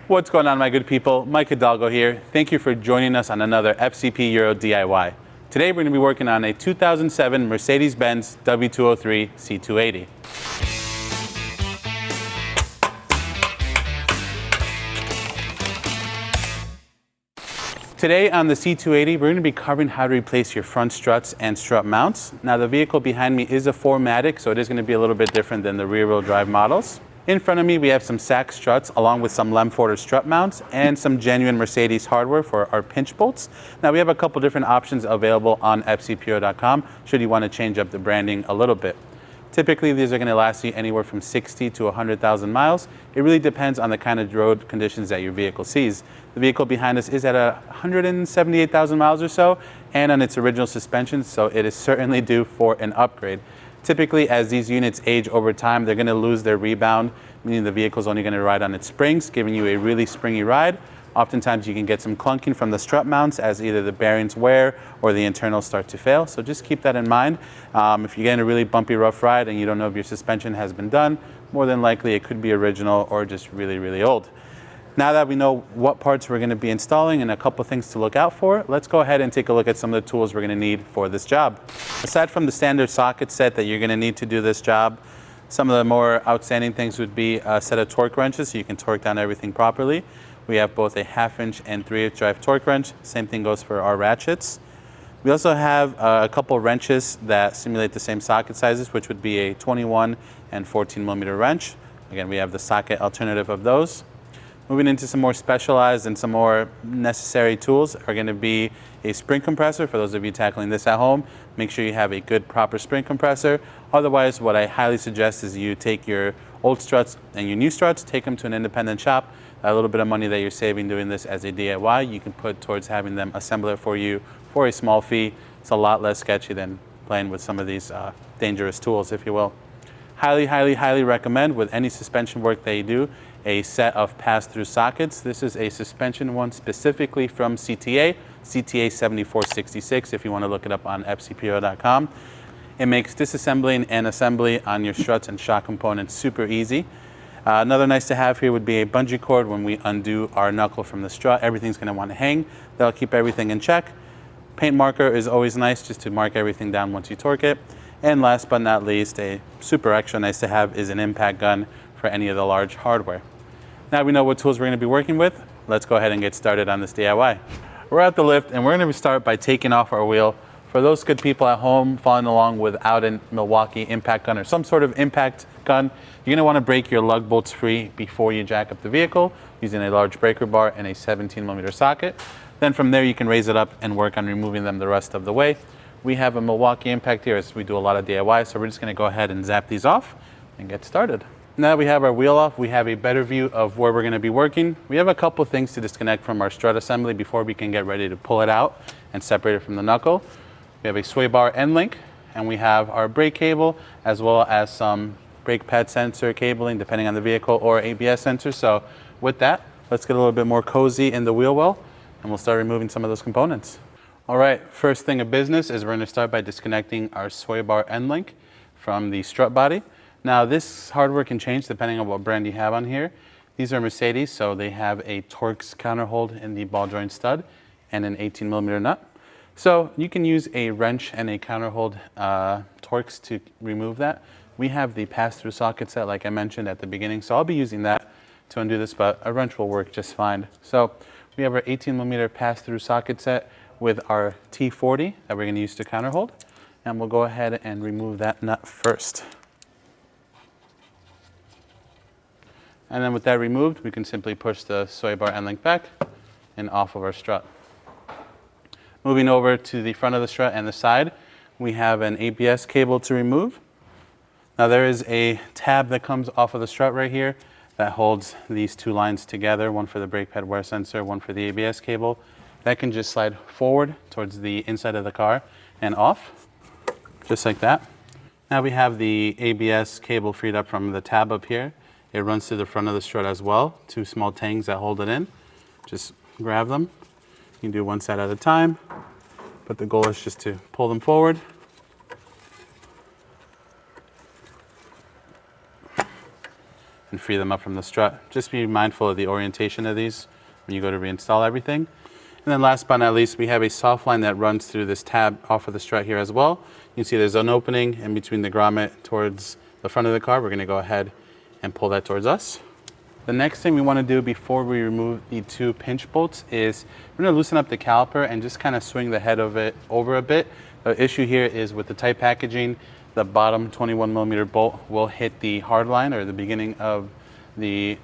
What's going on, my good people? Mike Hidalgo here. Thank you for joining us on another FCP Euro DIY. Today we're going to be working on a 2007 Mercedes-Benz W203 C280. Today on the C280, we're going to be covering how to replace your front struts and strut mounts. Now the vehicle behind me is a 4MATIC, so it is going to be a little bit different than the rear-wheel drive models. In front of me, we have some SAC struts along with some Lemforder strut mounts and some genuine Mercedes hardware for our pinch bolts. Now we have a couple different options available on fcpro.com should you want to change up the branding a little bit. Typically, these are going to last you anywhere from 60 to 100,000 miles. It really depends on the kind of road conditions that your vehicle sees. The vehicle behind us is at 178,000 miles or so and on its original suspension, so it is certainly due for an upgrade. Typically, as these units age over time, they're going to lose their rebound, meaning the vehicle's only going to ride on its springs, giving you a really springy ride. Oftentimes, you can get some clunking from the strut mounts as either the bearings wear or the internals start to fail. So just keep that in mind. If you get in a really bumpy, rough ride and you don't know if your suspension has been done, more than likely it could be original or just really, really old. Now that we know what parts we're going to be installing and a couple things to look out for, let's go ahead and take a look at some of the tools we're going to need for this job. Aside from the standard socket set that you're going to need to do this job, some of the more outstanding things would be a set of torque wrenches so you can torque down everything properly. We have both a 1/2 inch and 3/8 drive torque wrench. Same thing goes for our ratchets. We also have a couple wrenches that simulate the same socket sizes, which would be a 21 and 14 millimeter wrench. Again, we have the socket alternative of those. Moving into some more specialized and some more necessary tools are going to be a spring compressor. For those of you tackling this at home, make sure you have a good proper spring compressor. Otherwise, what I highly suggest is you take your old struts and your new struts, take them to an independent shop. A little bit of money that you're saving doing this as a DIY, you can put towards having them assemble it for you for a small fee. It's a lot less sketchy than playing with some of these dangerous tools, if you will. Highly, highly, highly recommend with any suspension work that you do, a set of pass-through sockets. This is a suspension one specifically from CTA 7466 if you want to look it up on fcpro.com. It makes disassembling and assembly on your struts and shock components super easy. Another nice to have here would be a bungee cord. When we undo our knuckle from the strut, everything's going to want to hang. That'll keep everything in check. Paint marker is always nice just to mark everything down once you torque it. And last but not least, a super extra nice to have is an impact gun for any of the large hardware. Now we know what tools we're going to be working with. Let's go ahead and get started on this DIY. We're at the lift and we're going to start by taking off our wheel. For those good people at home following along without a Milwaukee impact gun or some sort of impact gun, you're going to want to break your lug bolts free before you jack up the vehicle using a large breaker bar and a 17 millimeter socket. Then from there you can raise it up and work on removing them the rest of the way. We have a Milwaukee impact here as we do a lot of DIY, so we're just going to go ahead and zap these off and get started. Now that we have our wheel off, we have a better view of where we're going to be working. We have a couple things to disconnect from our strut assembly before we can get ready to pull it out and separate it from the knuckle. We have a sway bar end link, and we have our brake cable as well as some brake pad sensor cabling depending on the vehicle or ABS sensor. So with that, let's get a little bit more cozy in the wheel well and we'll start removing some of those components. All right, first thing of business is we're going to start by disconnecting our sway bar end link from the strut body. Now this hardware can change depending on what brand you have on here. These are Mercedes, so they have a Torx counterhold in the ball joint stud and an 18 millimeter nut. So you can use a wrench and a counterhold Torx to remove that. We have the pass-through socket set like I mentioned at the beginning, so I'll be using that to undo this, but a wrench will work just fine. So we have our 18 millimeter pass-through socket set with our T40 that we're going to use to counterhold, and we'll go ahead and remove that nut first. And then with that removed, we can simply push the sway bar end link back and off of our strut. Moving over to the front of the strut and the side, we have an ABS cable to remove. Now there is a tab that comes off of the strut right here that holds these two lines together, one for the brake pad wear sensor, one for the ABS cable. That can just slide forward towards the inside of the car and off, just like that. Now we have the ABS cable freed up from the tab up here. It runs to the front of the strut as well, two small tangs that hold it in. Just grab them. You can do one side at a time, but the goal is just to pull them forward. and free them up from the strut. Just be mindful of the orientation of these when you go to reinstall everything. And then last but not least, we have a soft line that runs through this tab off of the strut here as well. You can see there's an opening in between the grommet towards the front of the car. We're going to go ahead and pull that towards us. The next thing we want to do before we remove the 2 pinch bolts is we're going to loosen up the caliper and just kind of swing the head of it over a bit. The issue here is with the tight packaging, the bottom 21mm bolt will hit the hard line, or the beginning of the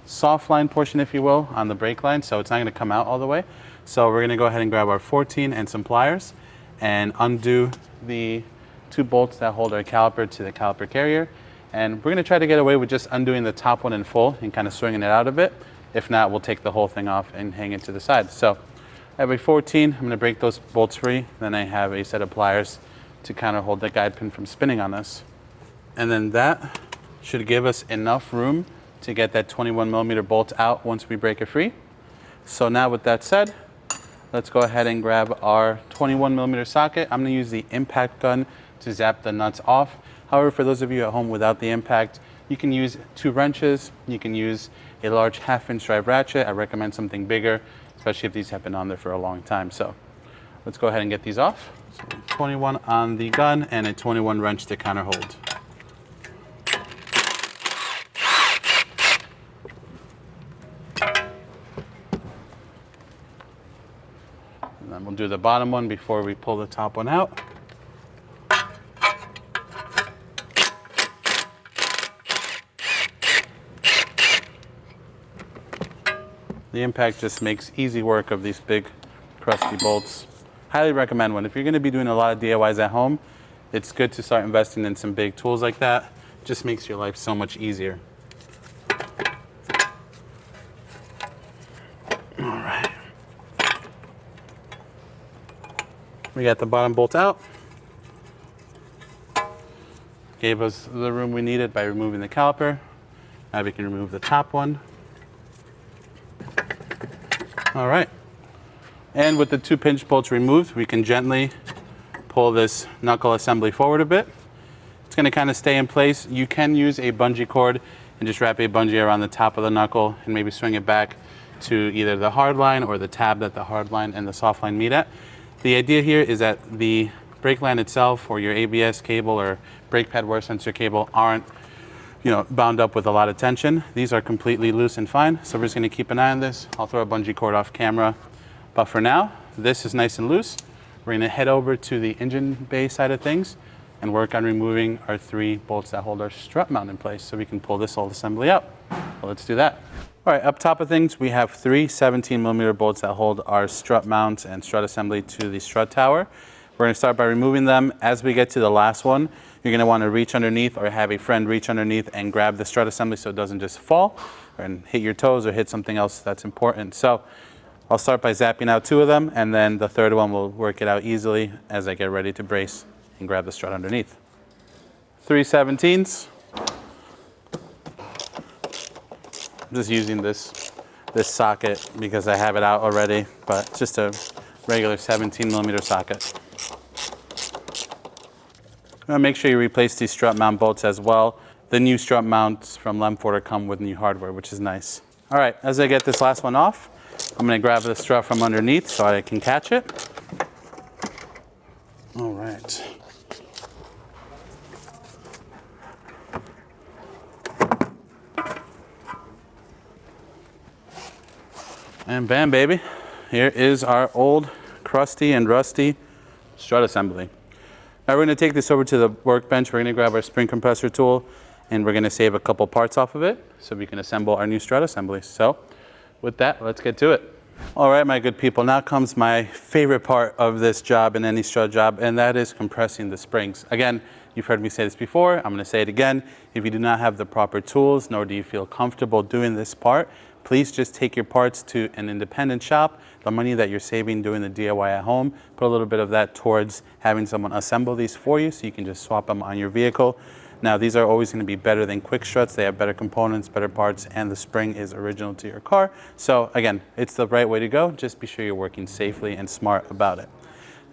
soft line portion, if you will, on the brake line, so it's not going to come out all the way. So we're going to go ahead and grab our 14 and some pliers and undo the 2 bolts that hold our caliper to the caliper carrier. And we're going to try to get away with just undoing the top one in full and kind of swinging it out a bit. If not, we'll take the whole thing off and hang it to the side. So I have a 14. I'm going to break those bolts free. Then I have a set of pliers to kind of hold the guide pin from spinning on this. And then that should give us enough room to get that 21mm bolt out once we break it free. So now with that said, let's go ahead and grab our 21mm socket. I'm going to use the impact gun to zap the nuts off. However, for those of you at home without the impact, you can use 2 wrenches. You can use a large 1/2-inch drive ratchet. I recommend something bigger, especially if these have been on there for a long time. So let's go ahead and get these off. So 21 on the gun and a 21 wrench to counter hold. And then we'll do the bottom one before we pull the top one out. The impact just makes easy work of these big crusty bolts. Highly recommend one. If you're going to be doing a lot of DIYs at home, it's good to start investing in some big tools like that. It just makes your life so much easier. All right. We got the bottom bolt out. Gave us the room we needed by removing the caliper. Now we can remove the top one. All right, and with the 2 pinch bolts removed, we can gently pull this knuckle assembly forward a bit. It's going to kind of stay in place. You can use a bungee cord and just wrap a bungee around the top of the knuckle and maybe swing it back to either the hard line or the tab that the hard line and the soft line meet at. The idea here is that the brake line itself or your ABS cable or brake pad wear sensor cable aren't bound up with a lot of tension. These are completely loose and fine, so we're just going to keep an eye on this. I'll throw a bungee cord off camera, but for now, this is nice and loose. We're going to head over to the engine bay side of things and work on removing our 3 bolts that hold our strut mount in place so we can pull this whole assembly up. Well, let's do that. All right, up top of things, we have 3 17mm bolts that hold our strut mount and strut assembly to the strut tower. We're going to start by removing them. As we get to the last one, you're going to want to reach underneath or have a friend reach underneath and grab the strut assembly so it doesn't just fall and hit your toes or hit something else that's important. So I'll start by zapping out 2 of them, and then the third one will work it out easily as I get ready to brace and grab the strut underneath. 3 17s. I'm just using this socket because I have it out already, but it's just a regular 17mm socket. Make sure you replace these strut mount bolts as well. The new strut mounts from Lemforder come with new hardware, which is nice. All right, as I get this last one off, I'm going to grab the strut from underneath so I can catch it. All right. And bam, baby. Here is our old, crusty and rusty strut assembly. Now we're going to take this over to the workbench. We're going to grab our spring compressor tool and we're going to save a couple parts off of it so we can assemble our new strut assembly. So with that, let's get to it. All right, my good people, now comes my favorite part of this job and any strut job, and that is compressing the springs. Again, you've heard me say this before. I'm going to say it again. If you do not have the proper tools, nor do you feel comfortable doing this part, please just take your parts to an independent shop. The money that you're saving doing the DIY at home, put a little bit of that towards having someone assemble these for you so you can just swap them on your vehicle. Now, these are always going to be better than quick struts. They have better components, better parts, and the spring is original to your car. So again, it's the right way to go. Just be sure you're working safely and smart about it.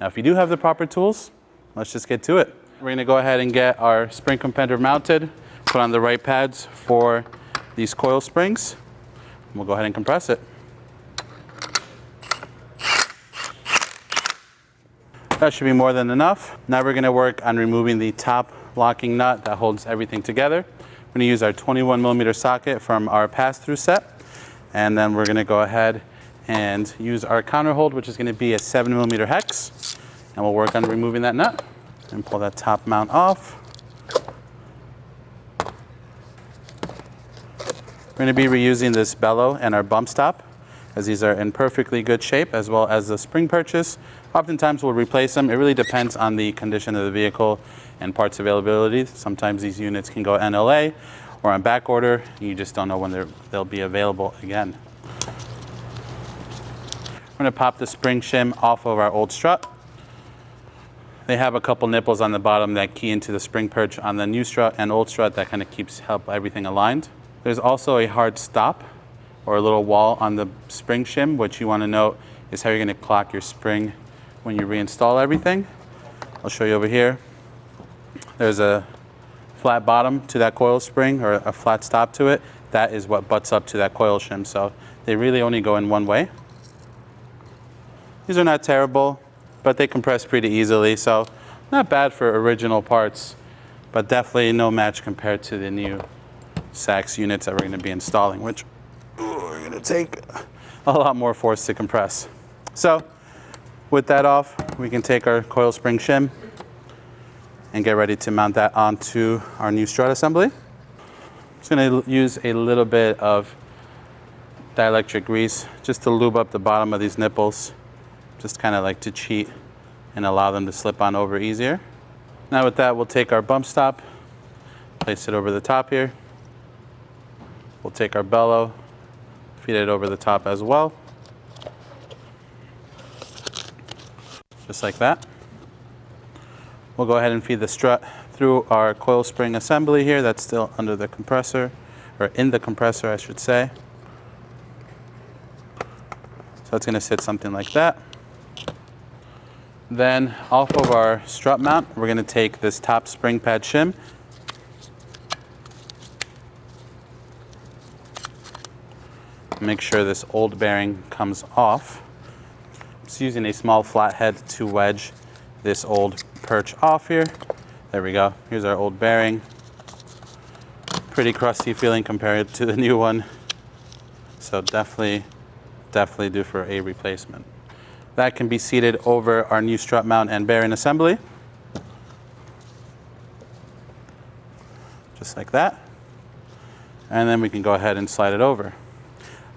Now, if you do have the proper tools, let's just get to it. We're going to go ahead and get our spring compender mounted, put on the right pads for these coil springs. We'll go ahead and compress it. That should be more than enough. Now we're gonna work on removing the top locking nut that holds everything together. We're gonna use our 21mm socket from our pass-through set. And then we're gonna go ahead and use our counter hold, which is gonna be a 7mm hex. And we'll work on removing that nut and pull that top mount off. We're gonna be reusing this bellow and our bump stop, as these are in perfectly good shape, as well as the spring purchase. Oftentimes we'll replace them. It really depends on the condition of the vehicle and parts availability. Sometimes these units can go NLA or on back order. You just don't know when they'll be available again. We're gonna pop the spring shim off of our old strut. They have a couple nipples on the bottom that key into the spring perch on the new strut and old strut that kind of help everything aligned. There's also a hard stop or a little wall on the spring shim. What you want to note is how you're going to clock your spring when you reinstall everything. I'll show you over here. There's a flat bottom to that coil spring, or a flat stop to it. That is what butts up to that coil shim, so they really only go in one way. These are not terrible, but they compress pretty easily, so not bad for original parts, but definitely no match compared to the new Sachs units that we're going to be installing, which are going to take a lot more force to compress. So with that off, we can take our coil spring shim and get ready to mount that onto our new strut assembly. I'm just going to use a little bit of dielectric grease just to lube up the bottom of these nipples, just kind of like to cheat and allow them to slip on over easier. Now with that, we'll take our bump stop, place it over the top here. We'll take our bellow, feed it over the top as well. Just like that. We'll go ahead and feed the strut through our coil spring assembly here that's still under the compressor, or in the compressor I should say. So it's gonna sit something like that. Then off of our strut mount, we're gonna take this top spring pad shim. Make sure this old bearing comes off. Just using a small flathead to wedge this old perch off here. There we go. Here's our old bearing. Pretty crusty feeling compared to the new one. So definitely due for a replacement. That can be seated over our new strut mount and bearing assembly. Just like that. And then we can go ahead and slide it over.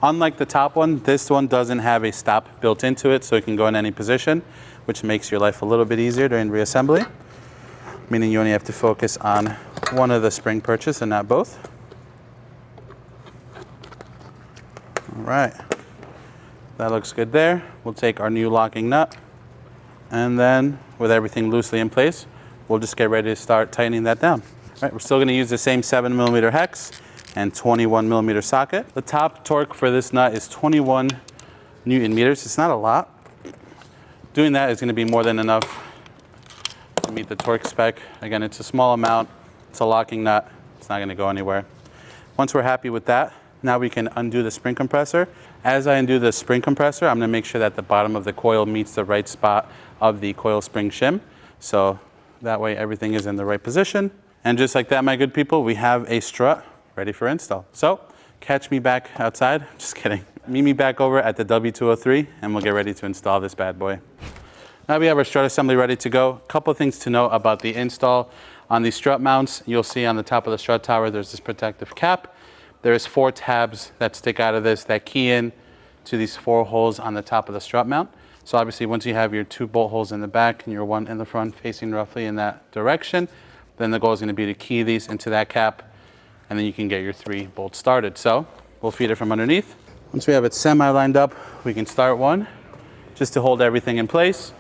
Unlike the top one, this one doesn't have a stop built into it, so it can go in any position, which makes your life a little bit easier during reassembly, meaning you only have to focus on one of the spring perches and not both. All right, that looks good there. We'll take our new locking nut, and then with everything loosely in place, we'll just get ready to start tightening that down. All right, we're still gonna use the same 7mm hex and 21mm socket. The top torque for this nut is 21 Newton meters. It's not a lot. Doing that is gonna be more than enough to meet the torque spec. Again, it's a small amount. It's a locking nut. It's not gonna go anywhere. Once we're happy with that, now we can undo the spring compressor. As I undo the spring compressor, I'm gonna make sure that the bottom of the coil meets the right spot of the coil spring shim. So that way everything is in the right position. And just like that, my good people, we have a strut ready for install. So catch me back outside. Just kidding. Meet me back over at the W203 and we'll get ready to install this bad boy. Now we have our strut assembly ready to go. A couple things to know about the install. On these strut mounts, you'll see on the top of the strut tower, there's this protective cap. There's 4 tabs that stick out of this that key in to these 4 holes on the top of the strut mount. So obviously once you have your 2 bolt holes in the back and your 1 in the front facing roughly in that direction, then the goal is going to be to key these into that cap, and then you can get your 3 bolts started. So we'll feed it from underneath. Once we have it semi lined up, we can start one just to hold everything in place,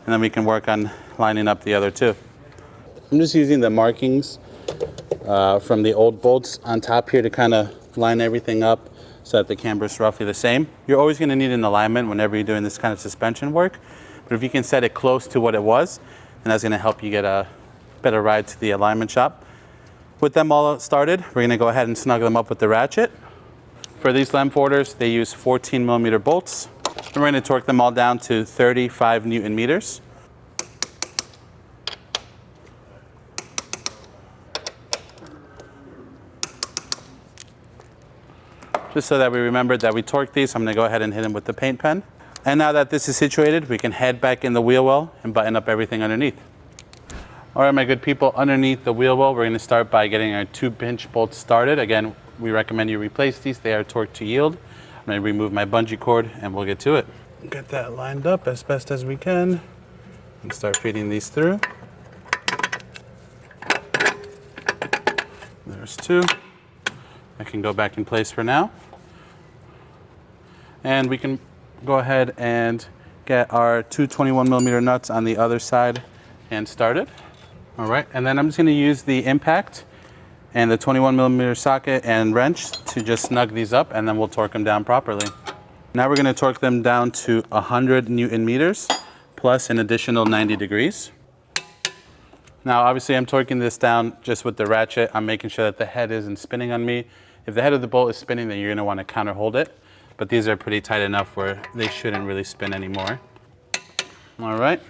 and then we can work on lining up the other 2. I'm just using the markings from the old bolts on top here to kind of line everything up so that the camber is roughly the same. You're always going to need an alignment whenever you're doing this kind of suspension work, but if you can set it close to what it was, then that's going to help you get a better ride to the alignment shop. With them all started, we're gonna go ahead and snug them up with the ratchet. For these lamp holders, they use 14mm bolts. And we're gonna torque them all down to 35 Newton meters. Just so that we remembered that we torqued these, I'm gonna go ahead and hit them with the paint pen. And now that this is situated, we can head back in the wheel well and button up everything underneath. All right, my good people, underneath the wheel well, we're gonna start by getting our 2-pinch bolts started. Again, we recommend you replace these. They are torqued to yield. I'm gonna remove my bungee cord and we'll get to it. Get that lined up as best as we can and start feeding these through. There's 2. I can go back in place for now. And we can go ahead and get our 2 21mm nuts on the other side and started. All right, and then I'm just gonna use the impact and the 21mm socket and wrench to just snug these up, and then we'll torque them down properly. Now we're gonna torque them down to 100 Newton meters plus an additional 90 degrees. Now, obviously I'm torquing this down just with the ratchet. I'm making sure that the head isn't spinning on me. If the head of the bolt is spinning, then you're gonna wanna counter hold it. But these are pretty tight enough where they shouldn't really spin anymore. All right.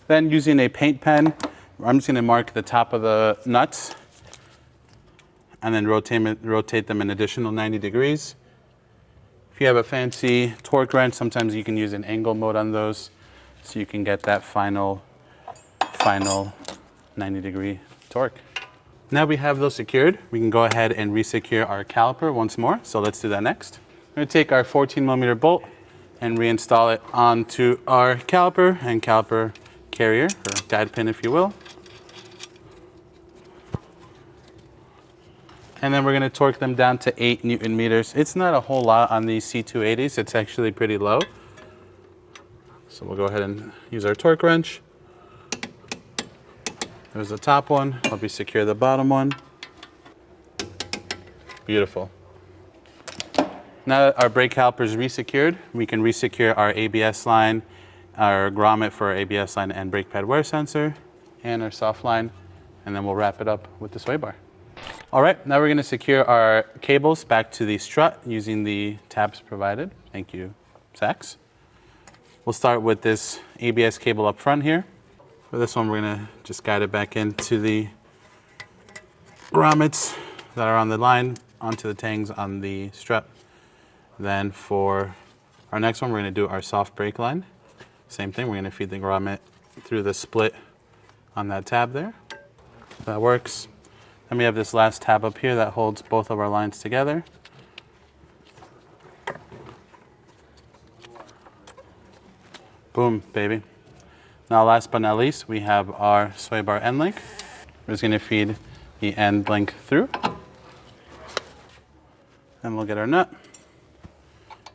Then using a paint pen, I'm just gonna mark the top of the nuts and then rotate them an additional 90 degrees. If you have a fancy torque wrench, sometimes you can use an angle mode on those so you can get that final 90-degree torque. Now we have those secured, we can go ahead and resecure our caliper once more. So let's do that next. I'm gonna take our 14mm bolt and reinstall it onto our caliper and caliper carrier, or guide pin if you will. And then we're gonna torque them down to 8 Newton meters. It's not a whole lot on these C280s, it's actually pretty low. So we'll go ahead and use our torque wrench. There's the top one, help you secure the bottom one. Beautiful. Now that our brake caliper is resecured, we can resecure our ABS line, our grommet for our ABS line and brake pad wear sensor, and our soft line, and then we'll wrap it up with the sway bar. All right, now we're gonna secure our cables back to the strut using the tabs provided. Thank you, Sachs. We'll start with this ABS cable up front here. For this one, we're gonna just guide it back into the grommets that are on the line, onto the tangs on the strut. Then for our next one, we're gonna do our soft brake line. Same thing, we're gonna feed the grommet through the split on that tab there. That works. Then we have this last tab up here that holds both of our lines together. Boom, baby. Now last but not least, we have our sway bar end link. We're just gonna feed the end link through. Then we'll get our nut,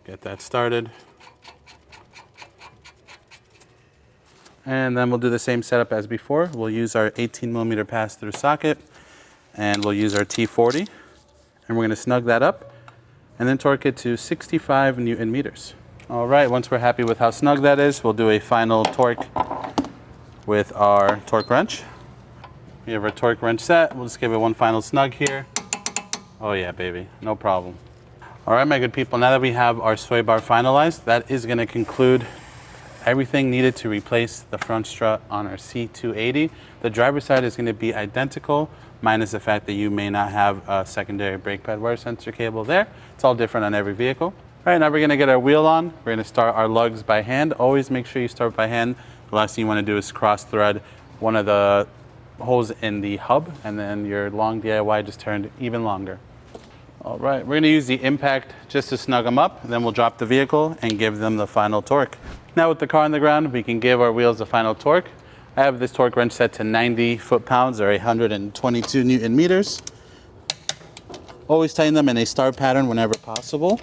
get that started. And then we'll do the same setup as before. We'll use our 18mm pass-through socket and we'll use our T40. And we're gonna snug that up and then torque it to 65 Newton meters. All right, once we're happy with how snug that is, we'll do a final torque with our torque wrench. We have our torque wrench set. We'll just give it one final snug here. Oh yeah, baby, no problem. All right, my good people, now that we have our sway bar finalized, that is gonna conclude everything needed to replace the front strut on our C280. The driver's side is gonna be identical, minus the fact that you may not have a secondary brake pad wear sensor cable there. It's all different on every vehicle. All right, now we're gonna get our wheel on. We're gonna start our lugs by hand. Always make sure you start by hand. The last thing you wanna do is cross thread one of the holes in the hub, and then your long DIY just turned even longer. All right, we're gonna use the impact just to snug them up, and then we'll drop the vehicle and give them the final torque. Now with the car on the ground, we can give our wheels the final torque. I have this torque wrench set to 90 foot-pounds or 122 Newton meters. Always tighten them in a star pattern whenever possible.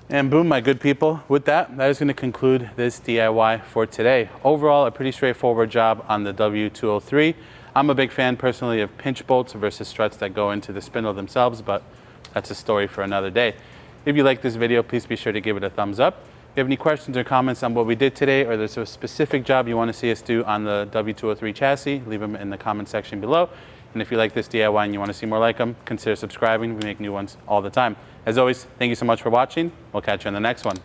And boom, my good people, with that is going to conclude this DIY for today. Overall, a pretty straightforward job on the W203. I'm a big fan personally of pinch bolts versus struts that go into the spindle themselves, but that's a story for another day. If you like this video, please be sure to give it a thumbs up. If you have any questions or comments on what we did today, or there's a specific job you want to see us do on the W203 chassis, leave them in the comment section below. And if you like this DIY and you want to see more like them, consider subscribing. We make new ones all the time. As always, thank you so much for watching. We'll catch you on the next one.